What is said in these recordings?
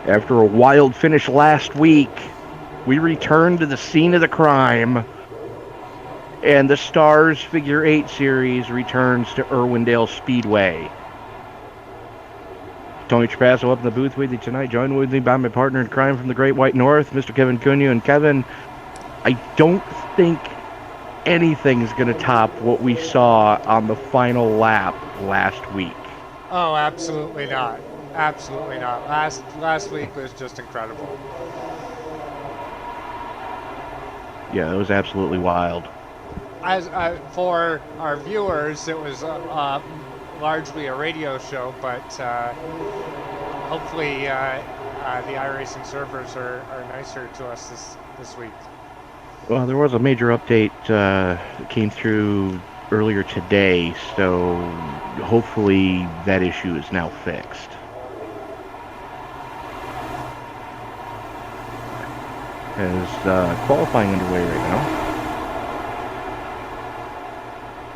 After a wild finish last week, we return to the scene of the crime, and the Stars Figure 8 Series returns to Irwindale Speedway. Tony Trapasso up in the booth with you tonight. Joined with me by my partner in crime from the Great White North, Mr. Kevin Cunha. And Kevin, I don't think anything's going to top what we saw on the final lap last week. Oh, absolutely not. Absolutely not. Last week was just incredible. Yeah, it was absolutely wild. As for our viewers, it was largely a radio show, but hopefully the iRacing servers are nicer to us this week. Well, there was a major update that came through earlier today, so hopefully that issue is now fixed. As qualifying underway right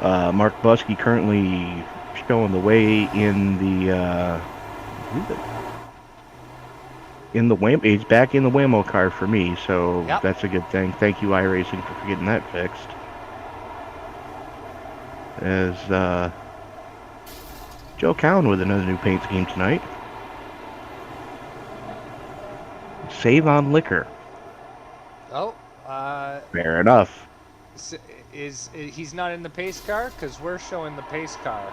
now. Mark Buskey currently showing the way in the Wham. He's back in the Whammo car for me, so Yep. that's a good thing. Thank you, iRacing, for getting that fixed. As Joe Cowan with another new paint scheme tonight. Save on liquor. Oh, Fair enough. is he's not in the pace car? Because we're showing the pace car.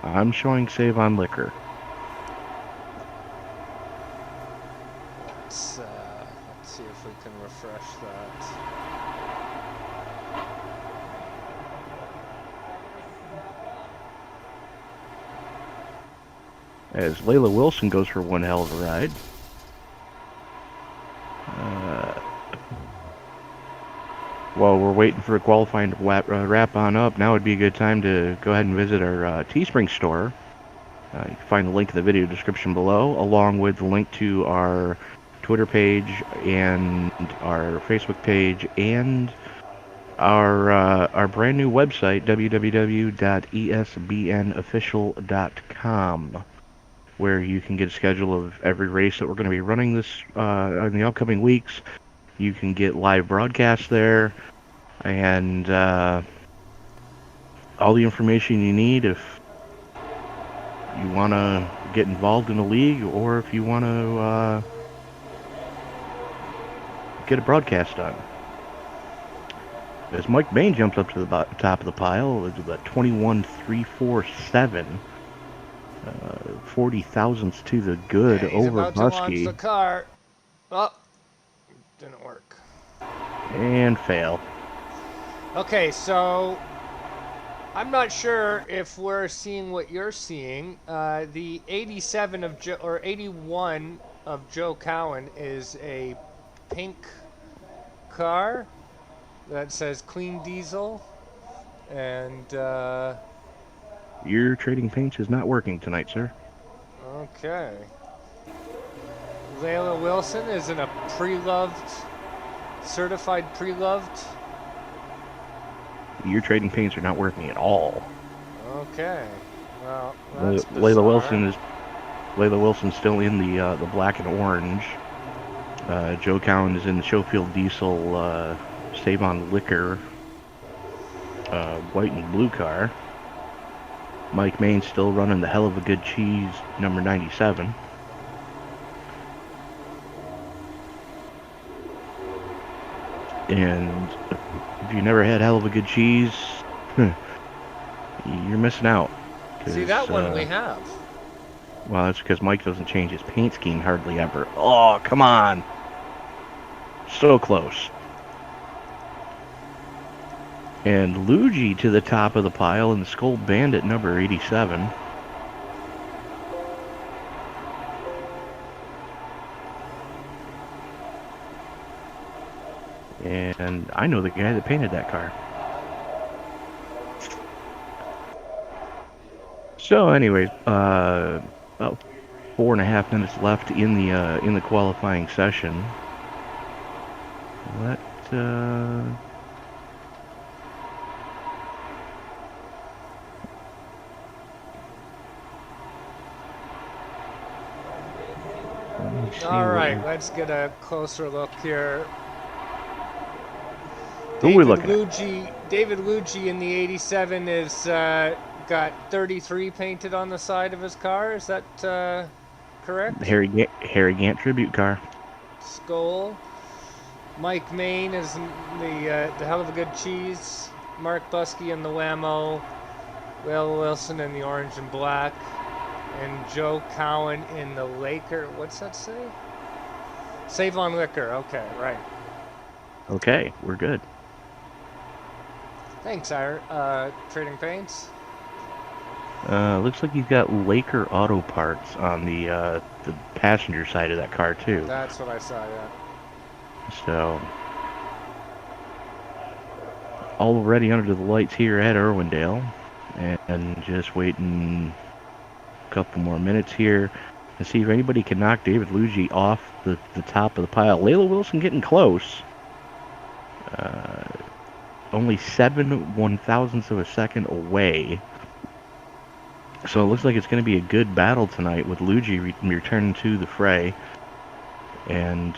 I'm showing save on liquor. Let's see if we can refresh that. As Layla Wilson goes for one hell of a ride. While we're waiting for qualifying to wrap on up, now would be a good time to go ahead and visit our Teespring store. You can find the link in the video description below, along with the link to our Twitter page and our Facebook page and our brand new website, www.esbnofficial.com, where you can get a schedule of every race that we're going to be running this in the upcoming weeks. You can get live broadcasts there, and all the information you need if you want to get involved in a league, or if you want to get a broadcast done. As Mike Bain jumps up to the top of the pile, it's about 21.347. 40 thousandths to the good Okay, he's over about to launch the Buskey. car. Oh, didn't work. And fail. Okay, so I'm not sure if we're seeing what you're seeing. The 87 of Joe, or 81 of Joe Cowan is a pink car that says clean diesel, and Your trading paints is not working tonight, sir. okay. Layla Wilson is in a pre-loved, certified pre-loved. Your trading paints are not working at all. Okay. Well, that's Layla bizarre. Wilson's still in the black and orange. Joe Cowan is in the Schofield Diesel Save on Liquor white and blue car. Mike Main's still running the Hell of a Good Cheese number 97. And if you never had Hell of a Good Cheese, you're missing out. See, that one we have. Well, that's because Mike doesn't change his paint scheme hardly ever. Oh, come on. So close. And Luigi to the top of the pile in the Skull Bandit number 87. And I know the guy that painted that car. So, anyways, about 4.5 minutes left in the qualifying session. Let Let's see All what right, let's get a closer look here. who we looking at. David Luigi in the 87 is got 33 painted on the side of his car. Is that correct? Harry Gant tribute car. Skull. Mike Main is the Hell of a Good Cheese. Mark Buskey in the Whammo. Will Wilson in the orange and black. And Joe Cowan in the Laker. What's that say? Save on Liquor. Okay, right. Okay, we're good. Thanks, Trading Paints. Looks like he's got Laker Auto Parts on the passenger side of that car too. That's what I saw, yeah. So, already under the lights here at Irwindale, and just waiting a couple more minutes here to see if anybody can knock David Luigi off the top of the pile. Layla Wilson getting close. Only 7/1000ths of a second away. So it looks like it's going to be a good battle tonight with Luigi returning to the fray. And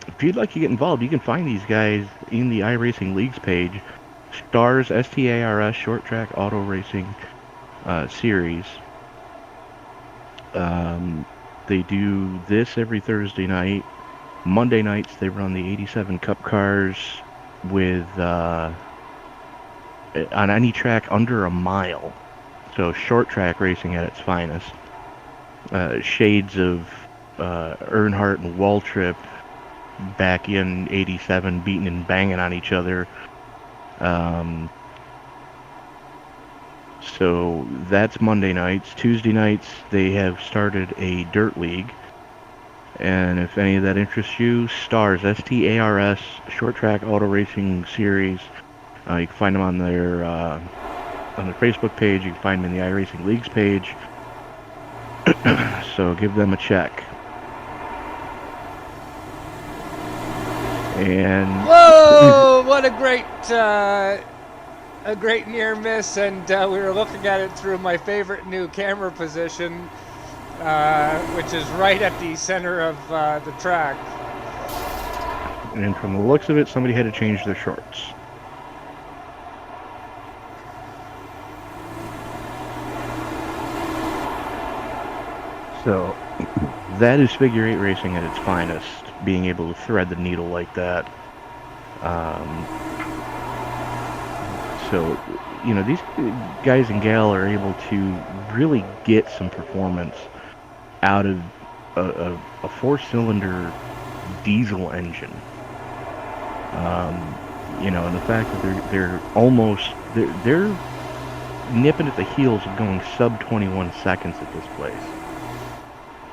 if you'd like to get involved, you can find these guys in the iRacing Leagues page. Stars, STARS, Short Track Auto Racing Series. They do this every Thursday night. Monday nights they run the 87 Cup cars with on any track under a mile. So short track racing at its finest. Shades of Earnhardt and Waltrip back in 87 beating and banging on each other. So that's Monday nights. Tuesday nights they have started a dirt league. And if any of that interests you, Stars, STARS, Short Track Auto Racing Series. You can find them on their Facebook page. You can find them in the iRacing Leagues page. So give them a check. And whoa! What a great near miss, and we were looking at it through my favorite new camera position, which is right at the center of the track. And from the looks of it, somebody had to change their shorts. So that is figure eight racing at its finest, being able to thread the needle like that. So, you know, these guys and gal are able to really get some performance out of a four-cylinder diesel engine. You know, and the fact that they're nipping at the heels of going sub 21 seconds at this place.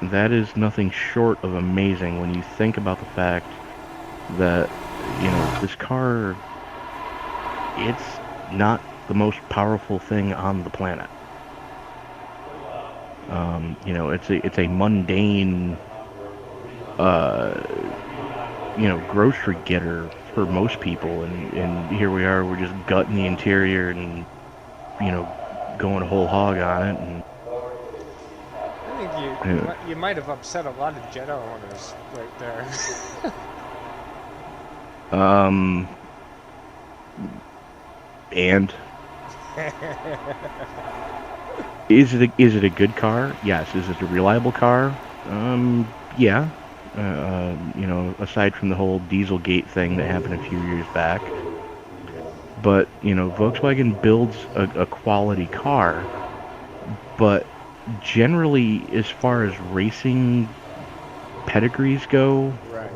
That is nothing short of amazing when you think about the fact that, you know, this car, it's not the most powerful thing on the planet. You know, it's a mundane, you know, grocery getter for most people, and here we are, we're just gutting the interior and, you know, going whole hog on it. And I think you might have upset a lot of Jetta owners right there. And is it a good car? Yes. Is it a reliable car? Yeah. You know, aside from the whole Dieselgate thing that happened a few years back. But, you know, Volkswagen builds a quality car, but generally, as far as racing pedigrees go, right.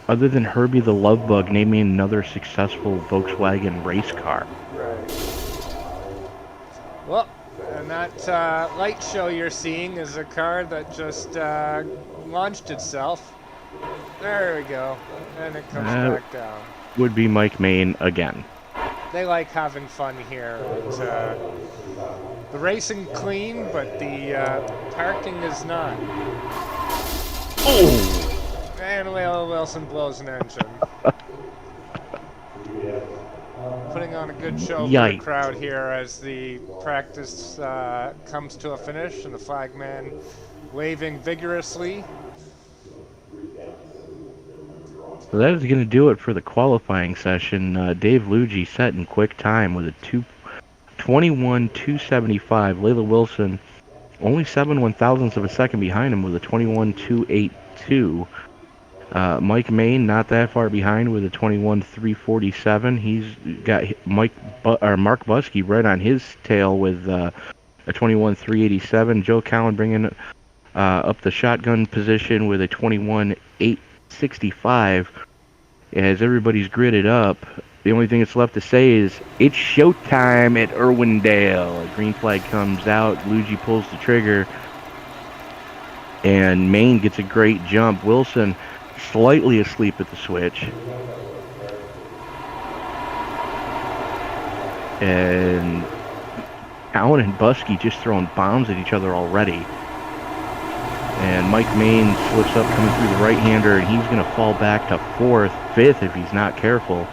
Other than Herbie the Love Bug, name me another successful Volkswagen race car. Right. Well, and that light show you're seeing is a car that just launched itself. There we go. And it comes back down. Would be Mike Main again. They like having fun here. The racing clean, but the parking is not. Oh! And Layla Wilson blows an engine. Putting on a good show for the crowd here as the practice comes to a finish and the flagman waving vigorously. So that is going to do it for the qualifying session. Dave Luigi set in quick time with a 21.275. Layla Wilson only 7/1000ths of a second behind him with a 21.282. Mike Main not that far behind with a 21.347. He's got Mark Buskey right on his tail with a 21.387. Joe Cowan bringing up the shotgun position with a 21.865. As everybody's gridded up, the only thing that's left to say is it's showtime at Irwindale. A green flag comes out. Luigi pulls the trigger, and Maine gets a great jump. Wilson slightly asleep at the switch, and Allen and Buskey just throwing bombs at each other already. And Mike Main slips up coming through the right-hander, and he's going to fall back to fourth, fifth if he's not careful.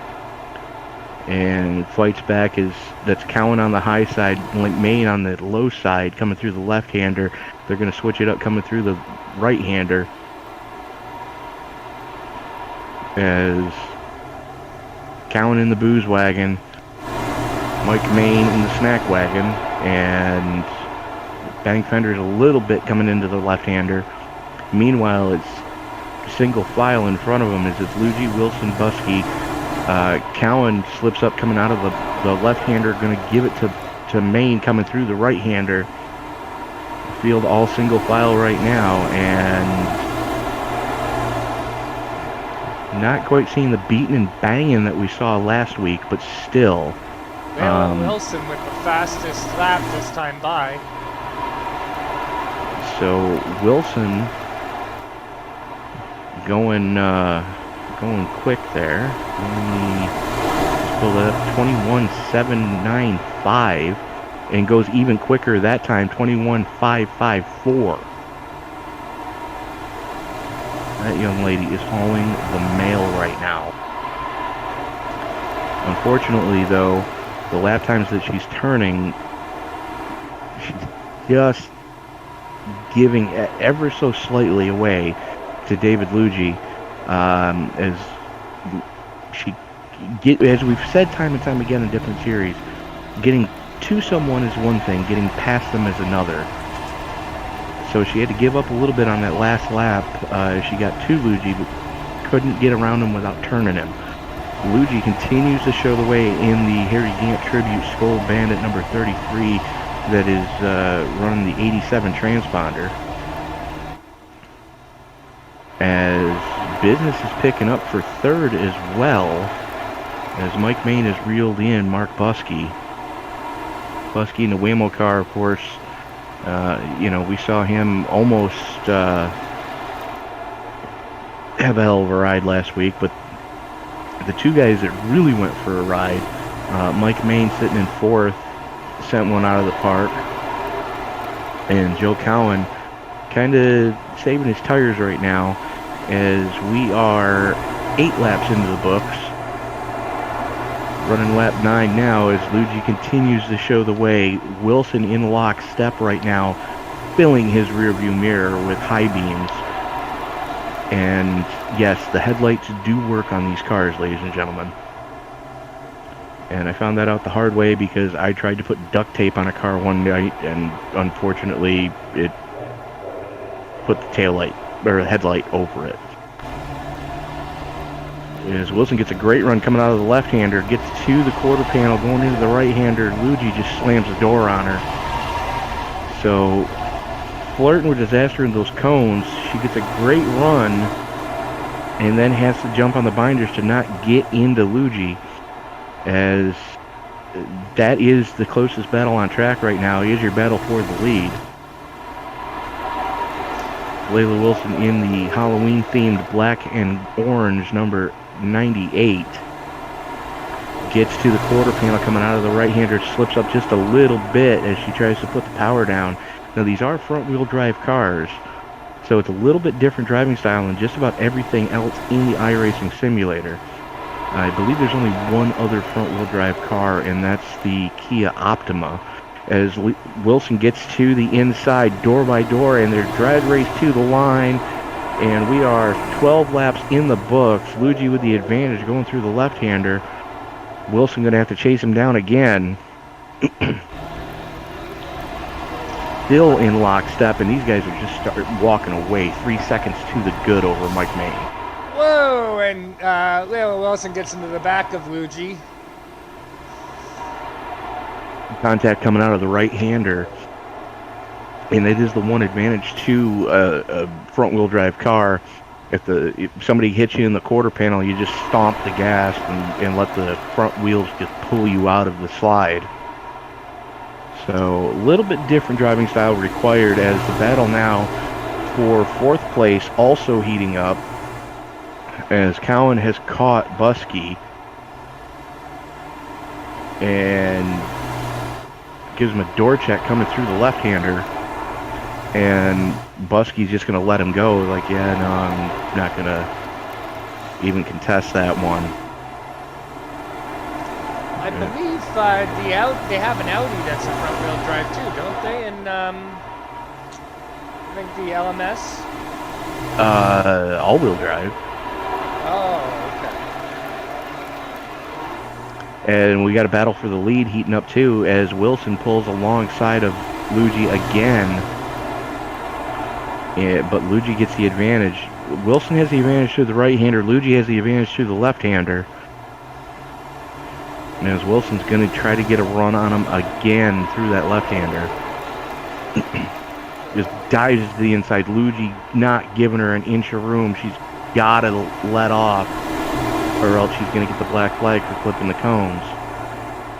And fights back as that's Cowan on the high side, Main on the low side coming through the left-hander. They're going to switch it up coming through the right-hander. As Cowan in the booze wagon, Mike Main in the snack wagon, and bang fenders a little bit coming into the left-hander. Meanwhile, it's single file in front of him as it's Luigi, Wilson, Buskey. Cowan slips up coming out of the left-hander, going to give it to Main coming through the right-hander. Field all single file right now, and not quite seeing the beating and banging that we saw last week, but still. Wilson with the fastest lap this time by. So Wilson going quick there. Just pulled it up 21.795 and goes even quicker that time, 21.554. That young lady is hauling the mail right now. Unfortunately, though, the lap times that she's turning, she's just giving ever so slightly away to David Luigi, as we've said time and time again in different series, getting to someone is one thing, getting past them is another. So she had to give up a little bit on that last lap. She got to Luigi, but couldn't get around him without turning him. Luigi continues to show the way in the Harry Gant Tribute Skull Bandit number 33 that is running the 87 transponder. As business is picking up for third as well, as Mike Main has reeled in Mark Buskey. Buskey in the Waymo car, of course. We saw him almost have a hell of a ride last week, but the two guys that really went for a ride, Mike Main sitting in fourth, sent one out of the park, and Joe Cowan kind of saving his tires right now as we are 8 laps into the books. Running lap 9 now as Luigi continues to show the way. Wilson in lockstep right now, filling his rearview mirror with high beams. And yes, the headlights do work on these cars, ladies and gentlemen. And I found that out the hard way because I tried to put duct tape on a car one night, and unfortunately it put the taillight or headlight over it. As Wilson gets a great run coming out of the left-hander, gets to the quarter panel, going into the right-hander. Luigi just slams the door on her. So, flirting with disaster in those cones, she gets a great run, and then has to jump on the binders to not get into Luigi, as that is the closest battle on track right now. Is your battle for the lead. Layla Wilson in the Halloween-themed black and orange number 98 gets to the quarter panel coming out of the right-hander, slips up just a little bit as she tries to put the power down. Now these are front-wheel drive cars, so it's a little bit different driving style than just about everything else in the iRacing simulator. I believe there's only one other front-wheel drive car, and that's the Kia Optima. as Wilson gets to the inside door by door, and their drag race to the line. And we are 12 laps in the books. Luigi with the advantage going through the left-hander. Wilson going to have to chase him down again. Still in lockstep, and these guys are just walking away. 3 seconds to the good over Mike Main. Whoa, and Leo Wilson gets into the back of Luigi. Contact coming out of the right-hander. And it is the one advantage to a front-wheel drive car. If somebody hits you in the quarter panel, you just stomp the gas and let the front wheels just pull you out of the slide. So a little bit different driving style required, as the battle now for 4th place also heating up, as Cowan has caught Buskey and gives him a door check coming through the left-hander. And Buskey's just going to let him go. Like, yeah, no, I'm not going to even contest that one. I believe they have an Audi that's a front-wheel drive too, don't they? And I think the LMS. All-wheel drive. Oh, okay. And we got a battle for the lead heating up too, as Wilson pulls alongside of Luigi again. But Luigi gets the advantage. Wilson has the advantage to the right-hander. Luigi has the advantage to the left-hander. And as Wilson's going to try to get a run on him again through that left-hander. Just dives to the inside. Luigi not giving her an inch of room. She's got to let off, or else she's going to get the black flag for clipping the cones.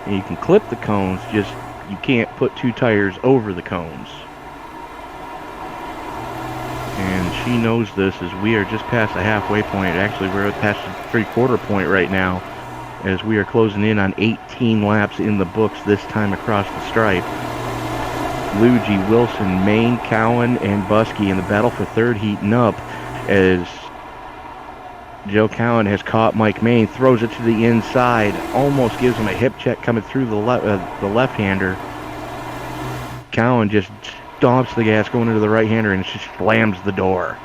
And you can clip the cones, just you can't put 2 tires over the cones. And she knows this, as we are just past the halfway point. Actually, we're past the 3/4 point right now, as we are closing in on 18 laps in the books this time across the stripe. Luigi, Wilson, Main, Cowan, and Buskey in the battle for 3rd heating up, as Joe Cowan has caught Mike Main, throws it to the inside, almost gives him a hip check coming through the left-hander. Cowan just stomps the gas going into the right-hander and just slams the door.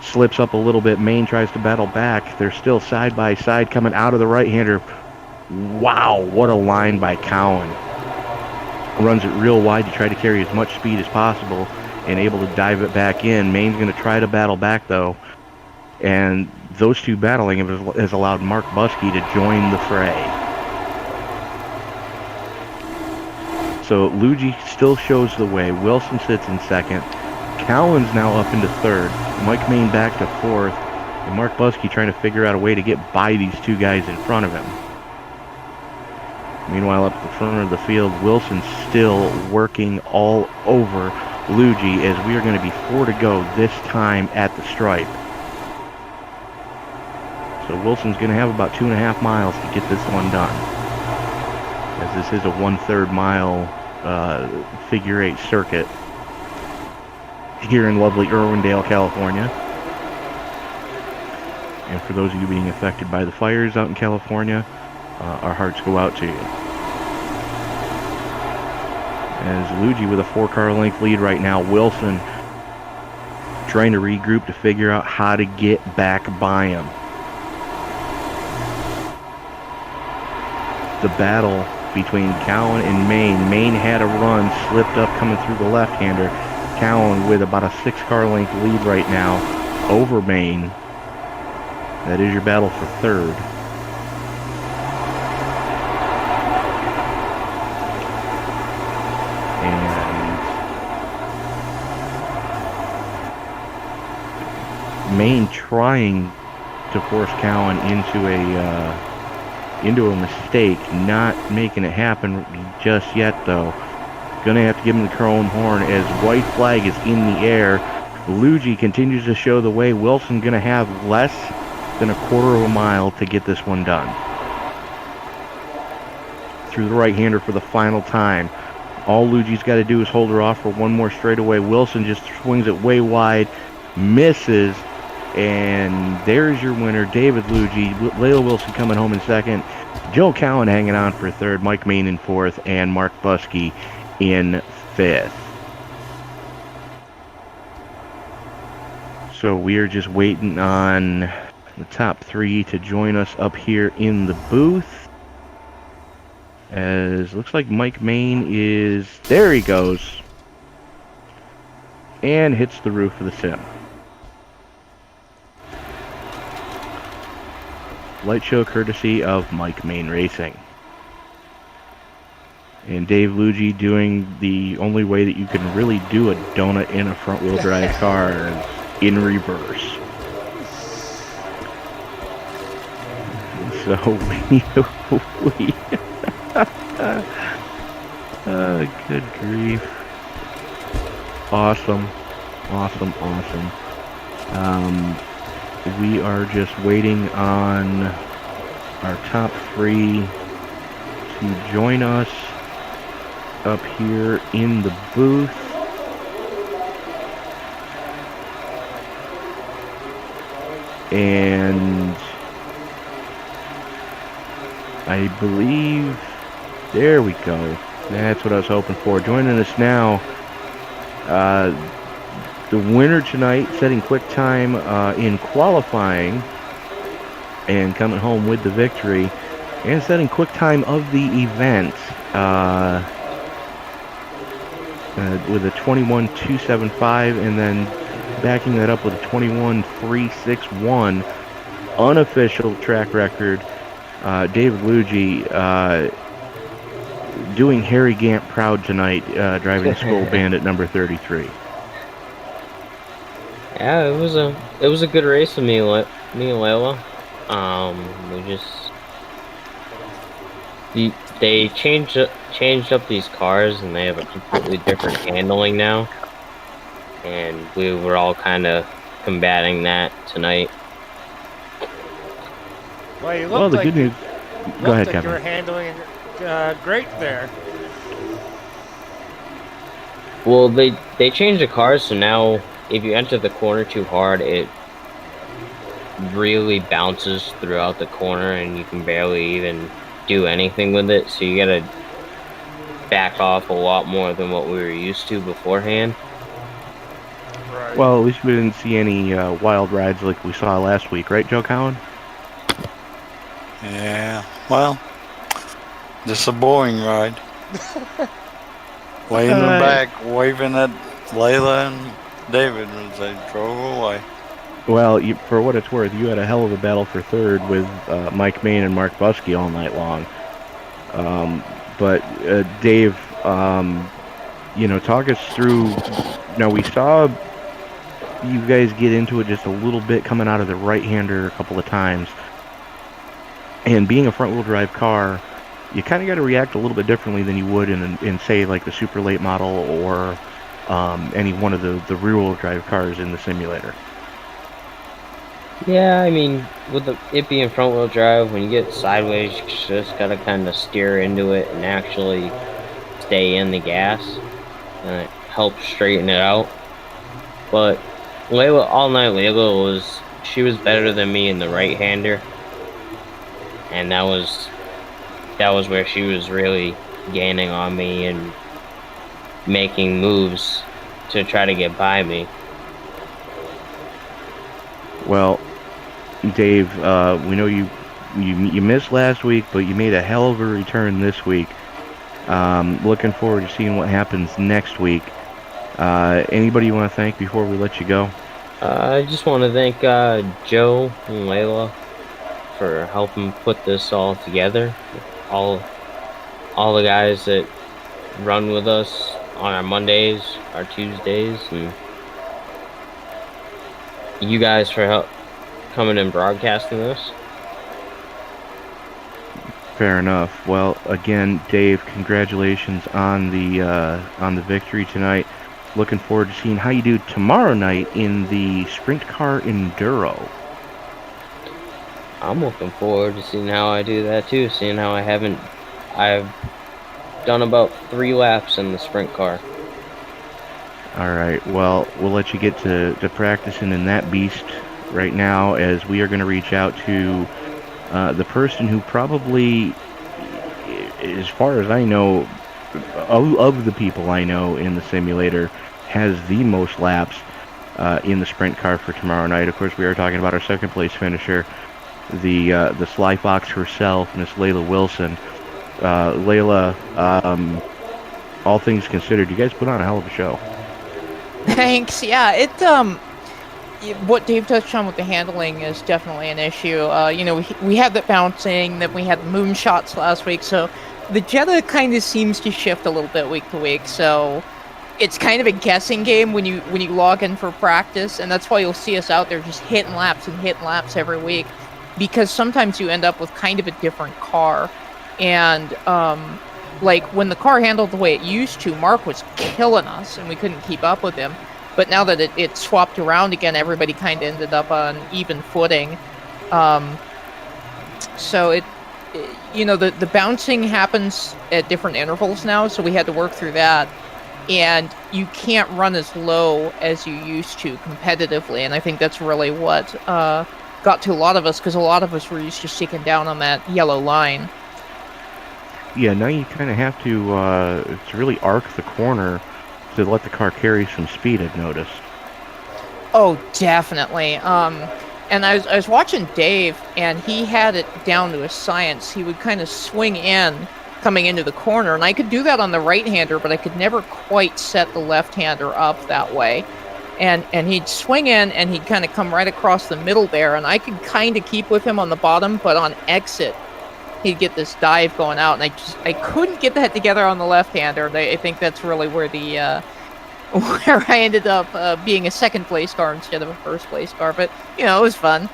Slips up a little bit. Main tries to battle back. They're still side by side coming out of the right-hander. Wow, what a line by Cowan. Runs it real wide to try to carry as much speed as possible and able to dive it back in. Main's going to try to battle back though. And those two battling has allowed Mark Buskey to join the fray. So Luigi still shows the way. Wilson sits in 2nd. Cowan's now up into 3rd. Mike Main back to 4th. And Mark Buskey trying to figure out a way to get by these 2 guys in front of him. Meanwhile, up at the front of the field, Wilson's still working all over Luigi, as we are going to be 4 to go this time at the stripe. So Wilson's going to have about 2.5 miles to get this one done, as this is a 1/3 mile figure 8 circuit here in lovely Irwindale, California. And for those of you being affected by the fires out in California, our hearts go out to you. As Luigi with a 4-car length lead right now, Wilson trying to regroup to figure out how to get back by him. The battle between Cowan and Main. Main had a run, slipped up coming through the left-hander. Cowan with about a 6-car length lead right now over Main. That is your battle for 3rd. And Main trying to force Cowan into a mistake, not making it happen just yet though. Gonna have to give him the chrome horn as white flag is in the air. Luigi continues to show the way. Wilson gonna have less than a 1/4 mile to get this one done. Through the right-hander for the final time. All Luigi's got to do is hold her off for one more straightaway. Wilson just swings it way wide, misses, and there's your winner, David Luigi. Leo Wilson coming home in 2nd. Joe Cowan hanging on for 3rd. Mike Main in 4th, and Mark Buskey in 5th. So we are just waiting on the top 3 to join us up here in the booth. As looks like Mike Main is, there he goes, and hits the roof of the sim. Light show courtesy of Mike Main Racing. And Dave Luigi doing the only way that you can really do a donut in a front-wheel drive car in reverse. So we good grief. Awesome. We are just waiting on our top 3 to join us up here in the booth. And I believe, there we go. That's what I was hoping for. Joining us now, the winner tonight, setting quick time in qualifying and coming home with the victory, and setting quick time of the event with a 21.275, and then backing that up with a 21.361 unofficial track record. David Luigi doing Harry Gant proud tonight, driving Skull Bandit number 33. Yeah, it was a good race with me and Layla. They changed up these cars, and they have a completely different handling now, and we were all kind of combating that tonight. Well, you looked good news. Go ahead, Kevin. You were handling great there. Well, they changed the cars, so now if you enter the corner too hard, it really bounces throughout the corner, and you can barely even do anything with it. So you gotta back off a lot more than what we were used to beforehand. Right. Well, at least we didn't see any wild rides like we saw last week, right, Joe Cowan? Yeah, well, just a boring ride. Way in the back, waving at Layla and David as they drove away. Well, for what it's worth, you had a hell of a battle for third with Mike Main and Mark Buskey all night long. But Dave, talk us through. Now, we saw you guys get into it just a little bit coming out of the right-hander a couple of times. And being a front-wheel drive car, you kind of got to react a little bit differently than you would in say, like the super late model or any one of the rear-wheel drive cars in the simulator. Yeah, I mean, with it being front-wheel drive, when you get sideways, you just gotta kind of steer into it and actually stay in the gas, and it helps straighten it out. But Layla, all night, Layla was better than me in the right-hander, and that was where she was really gaining on me and making moves to try to get by me. Well, Dave, we know you missed last week, but you made a hell of a return this week. Looking forward to seeing what happens next week. Anybody you want to thank before we let you go? I just want to thank Joe and Layla for helping put this all together. All the guys that run with us on our Mondays, our Tuesdays, and you guys for coming and broadcasting this. Fair enough. Well, again, Dave, congratulations on the victory tonight. Looking forward to seeing how you do tomorrow night in the Sprint Car Enduro. I'm looking forward to seeing how I do that too. Seeing how I've done about 3 laps in the sprint car. All right. Well, we'll let you get to practicing in that beast right now, as we are going to reach out to the person who probably, as far as I know, of the people I know in the simulator, has the most laps in the sprint car for tomorrow night. Of course, we are talking about our second place finisher, the Sly Fox herself, Miss Layla Wilson. Layla, all things considered, you guys put on a hell of a show. Thanks. Yeah, what Dave touched on with the handling is definitely an issue. We had the bouncing, that we had moonshots last week, so the Jetta kind of seems to shift a little bit week to week. So it's kind of a guessing game when you log in for practice, and that's why you'll see us out there just hitting laps and hitting laps every week, because sometimes you end up with kind of a different car, and like when the car handled the way it used to, Mark was killing us, and we couldn't keep up with him. But now that it swapped around again, everybody kind of ended up on even footing. So the bouncing happens at different intervals now, so we had to work through that. And you can't run as low as you used to competitively, and I think that's really what got to a lot of us, because a lot of us were used to sticking down on that yellow line. Yeah, now you kind of have to really arc the corner to let the car carry some speed, I've noticed. Oh, definitely. And I was watching Dave, and he had it down to a science. He would kind of swing in coming into the corner, and I could do that on the right-hander, but I could never quite set the left-hander up that way. And he'd swing in, and he'd kind of come right across the middle there, and I could kind of keep with him on the bottom, but on exit, he'd get this dive going out, and I couldn't get that together on the left-hander. I think that's really where where I ended up being a second place car instead of a first place car. But it was fun.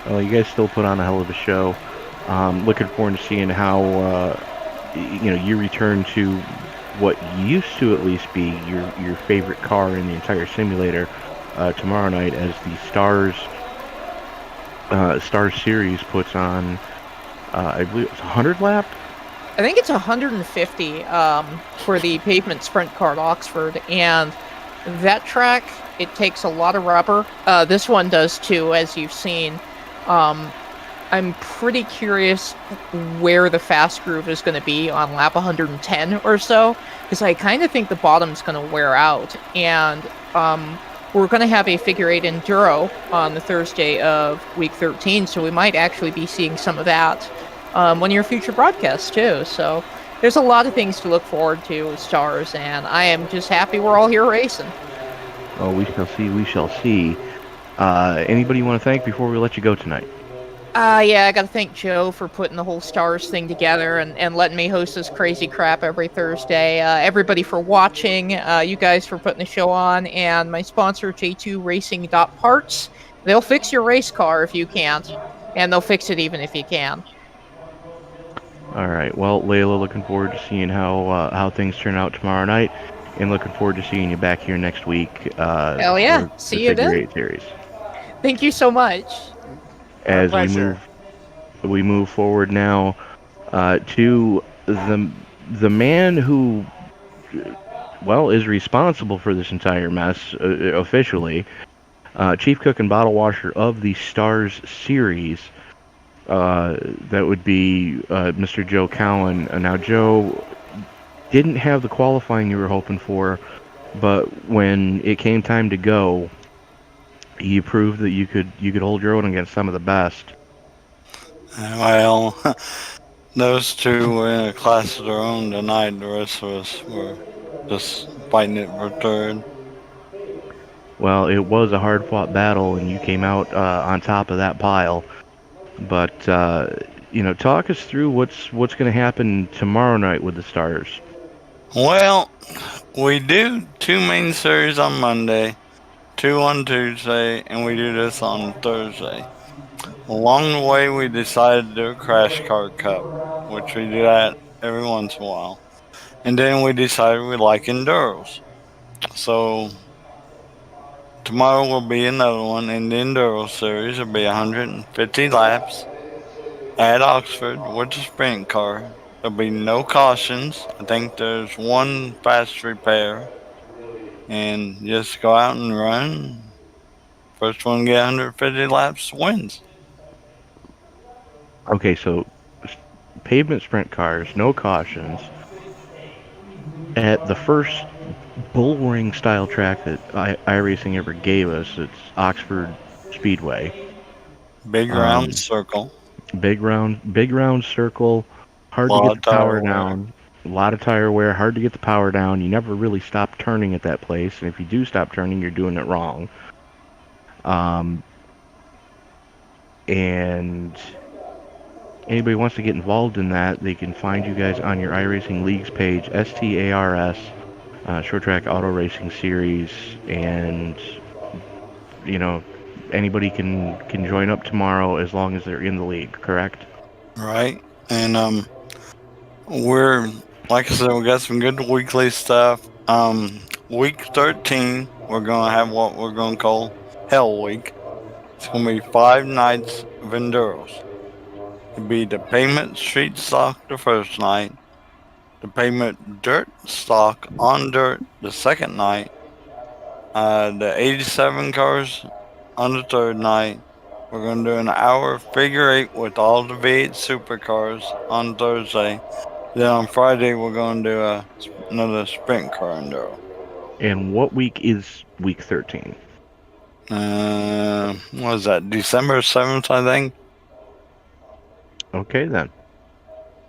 Well, you guys still put on a hell of a show. Looking forward to seeing how you return to what used to at least be your favorite car in the entire simulator tomorrow night, as the Stars Series puts on. I believe it's 100 lap. I think it's 150 for the pavement sprint car at Oxford, and that track, it takes a lot of rubber. This one does too, as you've seen. I'm pretty curious where the fast groove is going to be on lap 110 or so, because I kind of think the bottom's going to wear out, and we're going to have a figure 8 enduro on the Thursday of week 13, so we might actually be seeing some of that one of your future broadcasts too. So there's a lot of things to look forward to with Stars, and I am just happy we're all here racing. Oh, we shall see. We shall see. Anybody you want to thank before we let you go tonight? Yeah, I got to thank Joe for putting the whole Stars thing together and letting me host this crazy crap every Thursday. Everybody for watching, you guys for putting the show on, and my sponsor, J2Racing.Parts. They'll fix your race car if you can't, and they'll fix it even if you can. All right. Well, Layla, looking forward to seeing how things turn out tomorrow night, and looking forward to seeing you back here next week. Hell yeah! See you then. Series. Thank you so much. As we move forward now to the man who, well, is responsible for this entire mess officially, chief cook and bottle washer of the Stars Series. That would be Mr. Joe Cowan. Now, Joe didn't have the qualifying you were hoping for, but when it came time to go, you proved that you could hold your own against some of the best. Well, those two were in a class of their own tonight. The rest of us were just fighting it for third. Well, it was a hard-fought battle, and you came out on top of that pile. But talk us through what's going to happen tomorrow night with the Stars. Well, we do 2 main series on Monday, 2 on Tuesday, and we do this on Thursday. Along the way, we decided to do a Crash Car Cup, which we do that every once in a while. And then we decided we like enduros. So tomorrow will be another one in the Enduro Series. It'll be 150 laps at Oxford with the sprint car. There'll be no cautions. I think there's 1 fast repair. And just go out and run. First one to get 150 laps wins. Okay, so pavement sprint cars, no cautions. at the first bull ring style track that iRacing ever gave us. It's Oxford Speedway. Big round Um, circle. big round circle, hard to Lot get of the power tire wear. down. A lot of tire wear, hard to get the power down. You never really stop turning at that place, and if you do stop turning, you're doing it wrong. Um, and anybody wants to get involved in that, they can find you guys on your iRacing Leagues page, STARS, Short Track Auto Racing Series, and you know anybody can join up tomorrow as long as they're in the league. Correct? Right? And we're like I said, we got some good weekly stuff. Week 13, we're gonna have what we're gonna call Hell Week. It's gonna be 5 nights of enduros. It'll be the pavement street stock the first night, the pavement dirt stock on dirt the second night, the 87 cars on the third night. We're gonna do an hour figure eight with all the V8 supercars on Thursday. Then on Friday we're gonna do another sprint car enduro. And what week is week 13? What is that? December 7th, I think, Okay then.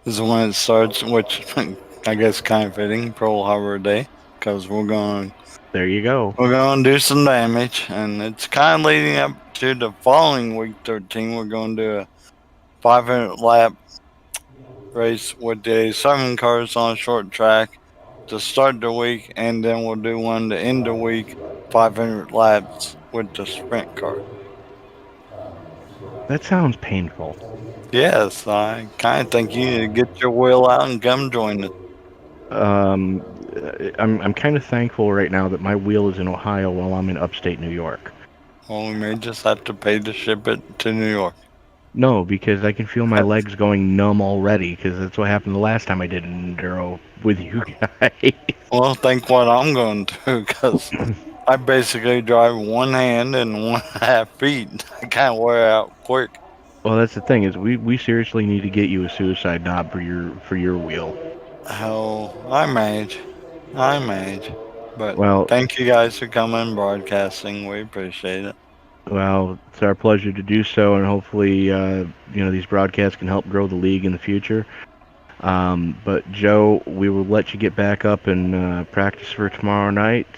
is when it starts, which I guess kind of fitting, Pearl Harbor Day, because There you go. we're gonna do some damage, and it's kind of leading up to the following week 13. We're gonna do a 500 lap race with the 7 cars on a short track to start the week, and then we'll do one to end the week, 500 laps with the sprint car. That sounds painful. Yes, I kind of think you need to get your wheel out and come join us. Um, I'm kind of thankful right now that my wheel is in Ohio while I'm in upstate New York. Well, we may just have to pay to ship it to New York. No, because I can feel my legs going numb already, because that's what happened the last time I did an enduro with you guys. Well, think what I'm going to do, because I basically drive one hand and 1.5 feet. I kind of wear out quick. Well, that's the thing is we seriously need to get you a suicide knob for your wheel. Hell, I manage. I manage. But Well, thank you guys for coming and broadcasting. We appreciate it. well, it's our pleasure to do so, and hopefully, these broadcasts can help grow the league in the future. But Joe, we will let you get back up and practice for tomorrow night.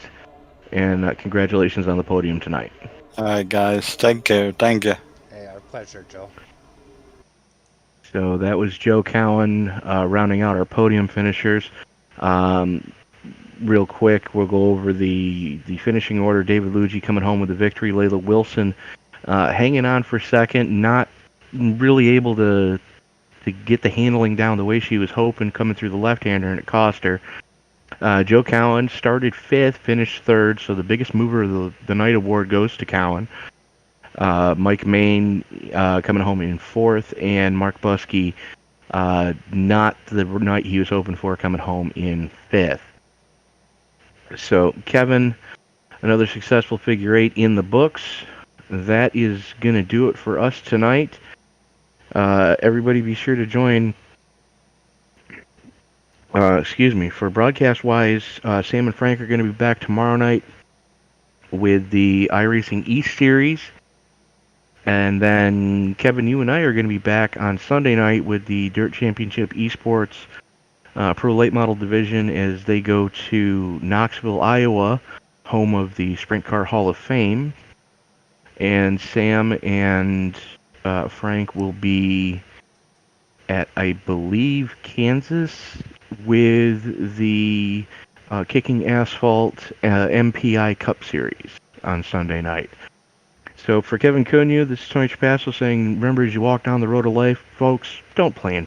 And congratulations on the podium tonight. All right, guys. Take care. Thank you. Hey, our pleasure, Joe. So that was Joe Cowan rounding out our podium finishers. Real quick, we'll go over the finishing order. David Luigi coming home with the victory. Layla Wilson hanging on for second, not really able to get the handling down the way she was hoping, coming through the left-hander, and it cost her. Joe Cowan started fifth, finished third, so the biggest mover of the night award goes to Cowan. Mike Main coming home in fourth, and Mark Buskey, not the night he was hoping for, coming home in fifth. So, Kevin, another successful figure eight in the books. That is going to do it for us tonight. Everybody be sure to join. For broadcast-wise, Sam and Frank are going to be back tomorrow night with the iRacing East Series. And then, Kevin, you and I are going to be back on Sunday night with the Dirt Championship Esports Pro Late Model Division as they go to Knoxville, Iowa, home of the Sprint Car Hall of Fame. And Sam and Frank will be at, I believe, Kansas with the Kicking Asphalt MPI Cup Series on Sunday night. So for Kevin Cunha, this is Tony Trapasso saying, remember, as you walk down the road of life, folks, don't play in traffic.